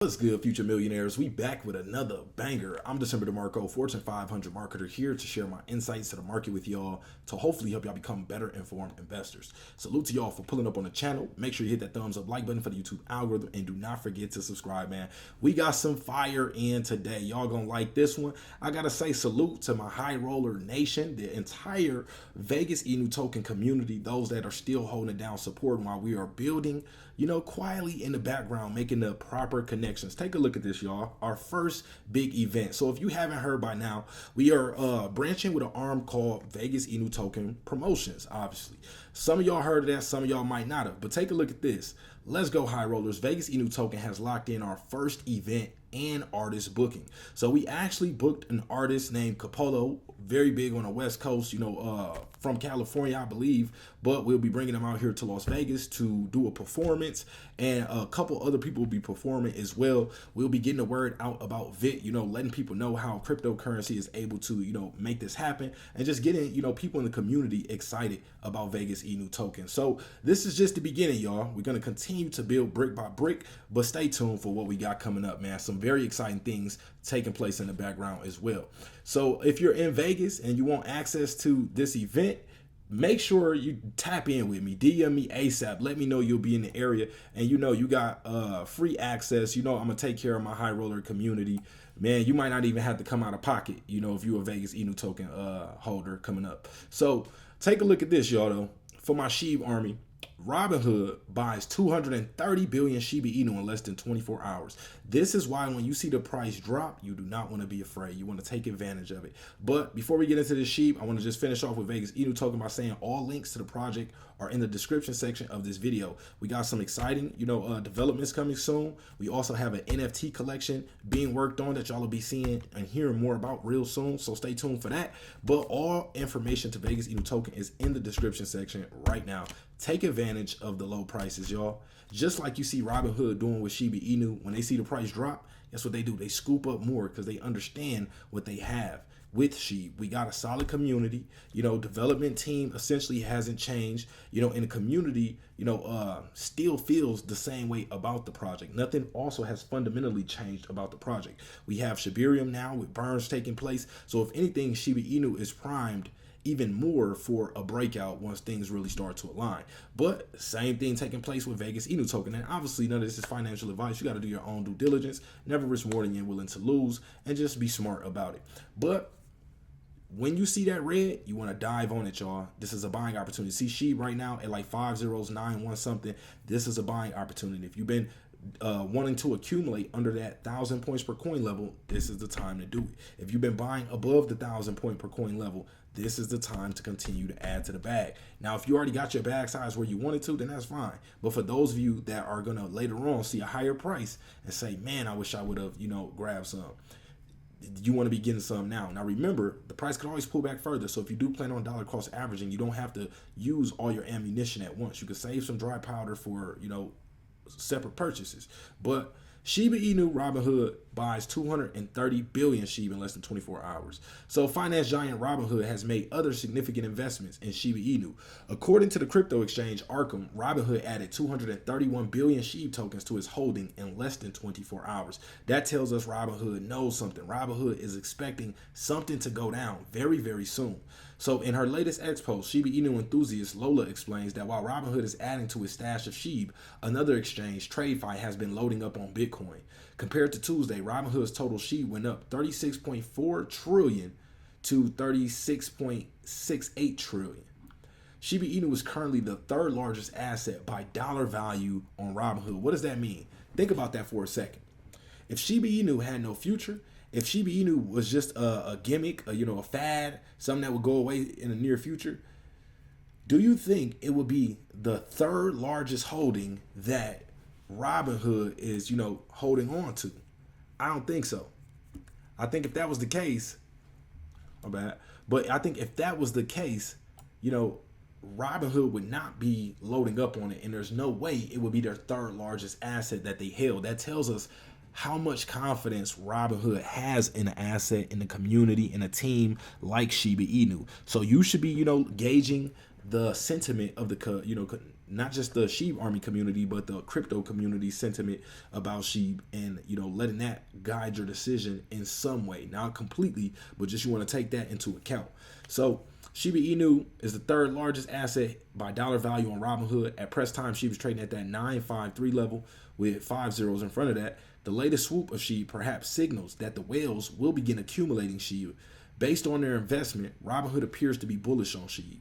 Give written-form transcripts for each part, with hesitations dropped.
What's good, future millionaires? We back with another banger. I'm December DeMarco, Fortune 500 marketer, here to share my insights to the market with y'all to hopefully help y'all become better informed investors. Salute to y'all for pulling up on the channel. Make sure you hit that thumbs up like button for the YouTube algorithm and do not forget to subscribe, man. We got some fire in today. Y'all gonna like this one. I gotta say salute to my high roller nation, the entire Vegas Inu token community, those that are still holding down support while we are building, quietly in the background, making the proper connections. Take a look at this, y'all. Our first big event. So if you haven't heard by now, we are branching with an arm called Vegas Inu Token Promotions, obviously. Some of y'all heard of that, some of y'all might not have, but take a look at this. Let's go, high rollers. Vegas Inu Token has locked in our first event and artist booking. So we actually booked an artist named Capolo, very big on the West Coast, from California, I believe, but we'll be bringing him out here to Las Vegas to do a performance, and a couple other people will be performing as well. We'll be getting the word out about VIT, letting people know how cryptocurrency is able to, make this happen, and just getting, people in the community excited about Vegas Inu Token. So this is just the beginning, y'all. We're going to continue to build brick by brick, but stay tuned for what we got coming up, man. Some very exciting things taking place in the background as well. So if you're in Vegas and you want access to this event, make sure you tap in with me. DM me ASAP. Let me know you'll be in the area, and you got free access. I'm gonna take care of my high roller community. Man, you might not even have to come out of pocket, if you're a Vegas Inu token holder coming up. So take a look at this, y'all, though. For my Sheeb army, Robinhood buys 230 billion Shiba Inu in less than 24 hours. This is why when you see the price drop, you do not want to be afraid. You want to take advantage of it. But before we get into this Sheeb, I want to just finish off with Vegas Inu Token by saying all links to the project are in the description section of this video. We got some exciting, developments coming soon. We also have an NFT collection being worked on that y'all will be seeing and hearing more about real soon. So stay tuned for that. But all information to Vegas Inu Token is in the description section right now. Take advantage of the low prices, y'all. Just like you see Robinhood doing with Shiba Inu. When they see the price drop, that's what they do. They scoop up more because they understand what they have. With Sheeb, we got a solid community. Development team essentially hasn't changed. In the community, still feels the same way about the project. Nothing also has fundamentally changed about the project. We have Shibarium now with burns taking place. So if anything, Shiba Inu is primed even more for a breakout once things really start to align. But same thing taking place with Vegas Inu Token. And obviously none of this is financial advice. You got to do your own due diligence, never risk more than you're willing to lose, and just be smart about it. But when you see that red, you want to dive on it, y'all. This is a buying opportunity. See Sheeb right now at like 5091 something. This is a buying opportunity. If you've been wanting to accumulate under that 1,000 points per coin level, this is the time to do it. If you've been buying above the 1,000 point per coin level, this is the time to continue to add to the bag. Now, if you already got your bag size where you wanted to, then that's fine. But for those of you that are gonna later on see a higher price and say, man, I wish I would have, grabbed some, you want to be getting some now. Now remember, the price could always pull back further. So if you do plan on dollar cost averaging, you don't have to use all your ammunition at once. You can save some dry powder for, separate purchases. But Shiba Inu Robinhood buys 230 billion Shiba in less than 24 hours. So finance giant Robinhood has made other significant investments in Shiba Inu. According to the crypto exchange Arkham, Robinhood added 231 billion Shiba tokens to its holding in less than 24 hours. That tells us Robinhood knows something. Robinhood is expecting something to go down very, very soon. So in her latest X post, Shiba Inu enthusiast Lola explains that while Robinhood is adding to its stash of Sheeb, another exchange, TradeFi, has been loading up on Bitcoin. Compared to Tuesday, Robinhood's total Sheeb went up 36.4 trillion to 36.68 trillion. Shiba Inu is currently the third largest asset by dollar value on Robinhood. What does that mean? Think about that for a second. If Shiba Inu had no future, if Shiba Inu was just a gimmick, a fad, something that would go away in the near future, do you think it would be the third largest holding that Robinhood is, holding on to? I don't think so. I think if that was the case, my bad. But I think if that was the case, Robinhood would not be loading up on it, and there's no way it would be their third largest asset that they held. That tells us how much confidence Robinhood has in an asset, in the community, in a team like Shiba Inu. So you should be, gauging the sentiment of the not just the Sheeb Army community, but the crypto community sentiment about Sheeb, and letting that guide your decision in some way, not completely, but just you want to take that into account. So Shiba Inu is the third largest asset by dollar value on Robinhood. At press time, Sheeb was trading at that 953 level with 5 zeros in front of that. The latest swoop of Sheeb perhaps signals that the whales will begin accumulating Sheeb. Based on their investment, Robinhood appears to be bullish on Sheeb.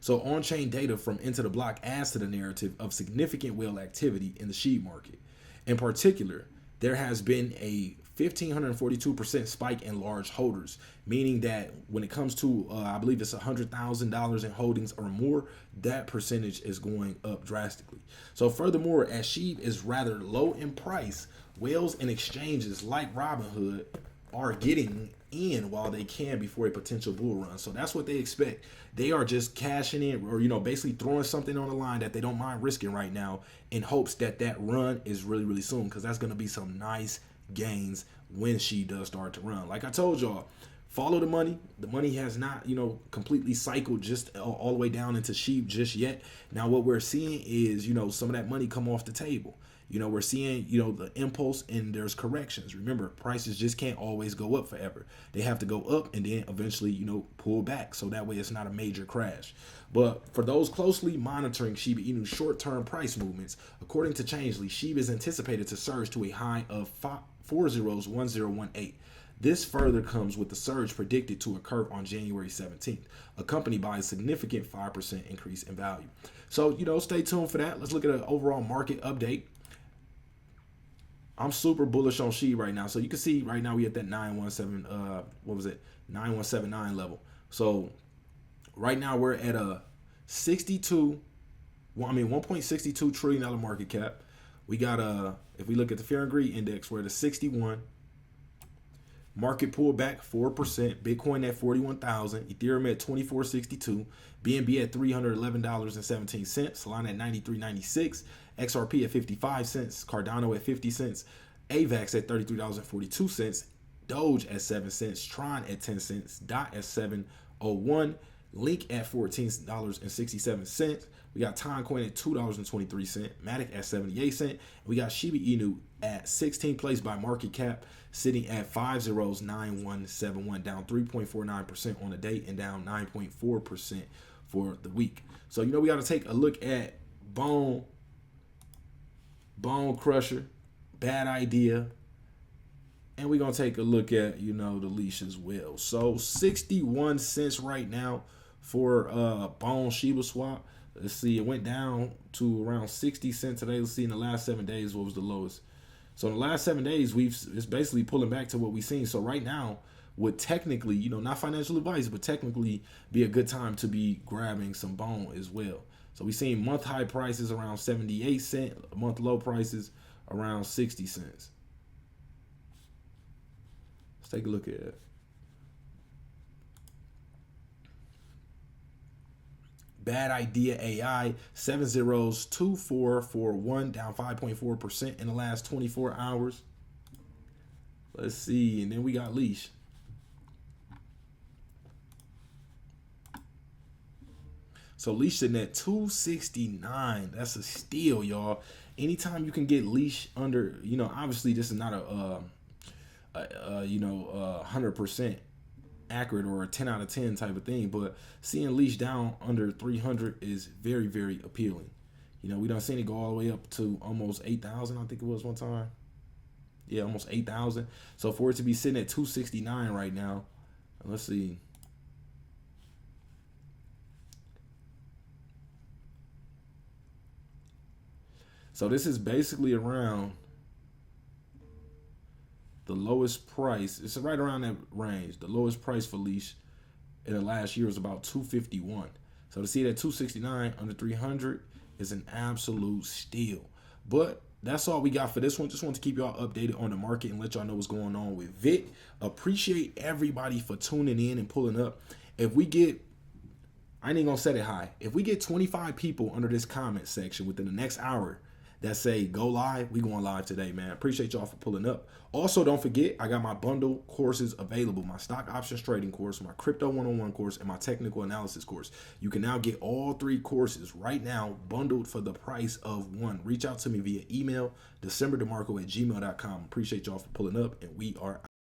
So on-chain data from Into the Block adds to the narrative of significant whale activity in the Sheeb market. In particular, there has been a 1,542% spike in large holders, meaning that when it comes to, I believe it's $100,000 in holdings or more, that percentage is going up drastically. So furthermore, as Sheeb is rather low in price, whales and exchanges like Robinhood are getting in while they can before a potential bull run. So that's what they expect. They are just cashing in, or basically throwing something on the line that they don't mind risking right now, in hopes that that run is really, really soon, because that's going to be some nice gains when she does start to run. Like I told y'all, follow the money. The money has not, completely cycled just all the way down into Sheeb just yet. Now what we're seeing is, some of that money come off the table. We're seeing, the impulse, and there's corrections. Remember, prices just can't always go up forever. They have to go up and then eventually, pull back. So that way it's not a major crash. But for those closely monitoring Shiba Inu's short-term price movements, according to Changelly, Sheeb is anticipated to surge to a high of 401018. This further comes with the surge predicted to occur on January 17th, accompanied by a significant 5% increase in value. So, stay tuned for that. Let's look at an overall market update. I'm super bullish on Sheeb right now. So you can see right now we at that 9179 level. So right now we're at a $1.62 trillion market cap. We got if we look at the Fear and Greed Index, we're at a 61. Market pullback 4%. Bitcoin at 41,000. Ethereum at 2462. BNB at $311.17. Solana at 93.96. XRP at 55 cents. Cardano at 50 cents. AVAX at $33.42. Doge at 7 cents. Tron at 10 cents. DOT at 701. Link at $14.67. We got Timecoin at $2.23. Matic at 78 cents. We got Shiba Inu at 16th place by market cap, sitting at 509171, down 3.49% on the day and down 9.4% for the week. So we got to take a look at Bone Crusher, Bad Idea, and we're gonna take a look at the leash as well. So 61 cents right now for Bone Shiba Swap. Let's see, it went down to around 60 cents today. Let's see in the last 7 days what was the lowest. So in the last 7 days, it's basically pulling back to what we've seen. So right now would technically, not financial advice, but technically be a good time to be grabbing some Bone as well. So we've seen month high prices around 78 cents, month low prices around 60 cents. Let's take a look at it. Bad Idea AI, 702441, down 5.4% in the last 24 hours. Let's see, and then we got Leash. So Leash sitting at 269. That's a steal, y'all. Anytime you can get Leash under, obviously this is not a 100% accurate or a 10 out of 10 type of thing, but seeing Leash down under 300 is very, very appealing. We done seen it go all the way up to almost 8,000, I think it was one time. Yeah, almost 8,000. So for it to be sitting at 269 right now, let's see. So this is basically around the lowest price. It's right around that range. The lowest price for Leash in the last year was about 251. So to see that 269 under 300 is an absolute steal. But that's all we got for this one. Just want to keep y'all updated on the market and let y'all know what's going on with VIT. Appreciate everybody for tuning in and pulling up. If we get, I ain't gonna set it high. If we get 25 people under this comment section within the next hour that say go live, we going live today, man. Appreciate y'all for pulling up. Also, don't forget, I got my bundle courses available, my stock options trading course, my crypto 101 course, and my technical analysis course. You can now get all 3 courses right now bundled for the price of one. Reach out to me via email, decemberdemarco@gmail.com. Appreciate y'all for pulling up, and we are